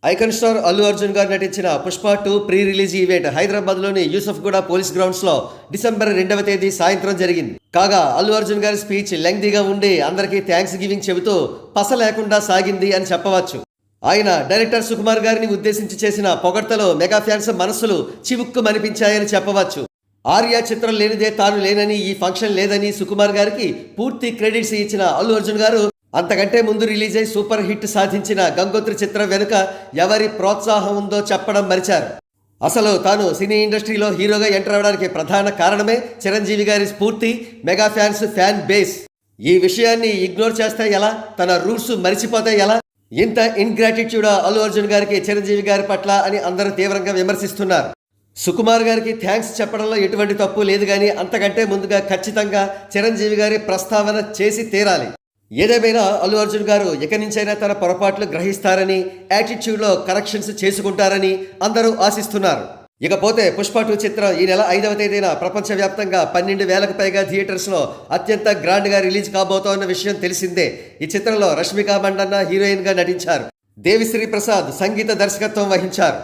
Icon star Allu Arjun గారు నటించిన Pushpa 2 pre release event హైదరాబాద్లోని యూసఫ్గూడ పోలీస్ గ్రౌండ్స్లో డిసెంబర్ 2వ తేదీ సాయంత్రం జరిగింది. కాగా అల్లు అర్జున్ గారి స్పీచ్ లెంగ్తీగా ఉండి అందరికీ థ్యాంక్స్ గివింగ్ చెబుతూ పస లేకుండా సాగింది అని చెప్పవచ్చు. ఆయన డైరెక్టర్ సుకుమార్ గారిని ఉద్దేశించి చేసిన పొగడ్తలో మెగా ఫ్యాన్స్ మనస్సులు చివుక్కుమనిపించాయని చెప్పవచ్చు. ఆర్య చిత్రం లేనిదే తాను లేనని, ఈ ఫంక్షన్ లేదని సుకుమార్ గారికి పూర్తి క్రెడిట్స్ ఇచ్చిన అల్లు అర్జున్ గారు అంతకంటే ముందు రిలీజ్ అయి సూపర్ హిట్ సాధించిన గంగోత్రి చిత్రం వెనుక ఎవరి ప్రోత్సాహం ఉందో చెప్పడం మరిచారు. అసలు తాను సినీ ఇండస్ట్రీలో హీరోగా ఎంటర్ అవడానికి ప్రధాన కారణమే చిరంజీవి గారి స్ఫూర్తి, మెగా ఫ్యాన్స్ ఫ్యాన్ బేస్. ఈ విషయాన్ని ఇగ్నోర్ చేస్తే ఎలా, తన రూట్స్ మరిచిపోతే ఎలా? ఇంత ఇన్గ్రాటిట్యూడా అల్లు అర్జున్ గారికి చిరంజీవి గారి పట్ల అని అందరూ తీవ్రంగా విమర్శిస్తున్నారు. సుకుమార్ గారికి థ్యాంక్స్ చెప్పడంలో ఎటువంటి తప్పు లేదు, కానీ అంతకంటే ముందుగా ఖచ్చితంగా చిరంజీవి గారి ప్రస్తావన చేసి తీరాలి. ఏదేమైనా అల్లు అర్జున్ గారు ఇక నుంచైనా తన పొరపాట్లు గ్రహిస్తారని, యాటిట్యూడ్లో కరెక్షన్స్ చేసుకుంటారని అందరూ ఆశిస్తున్నారు. ఇకపోతే పుష్ప 2 చిత్రం ఈ నెల 5వ తేదీన ప్రపంచవ్యాప్తంగా 12,000కు పైగా థియేటర్స్లో అత్యంత గ్రాండ్గా రిలీజ్ కాబోతోన్న విషయం తెలిసిందే. ఈ చిత్రంలో రష్మిక మండన్న హీరోయిన్గా నటించారు. దేవిశ్రీ ప్రసాద్ సంగీత దర్శకత్వం వహించారు.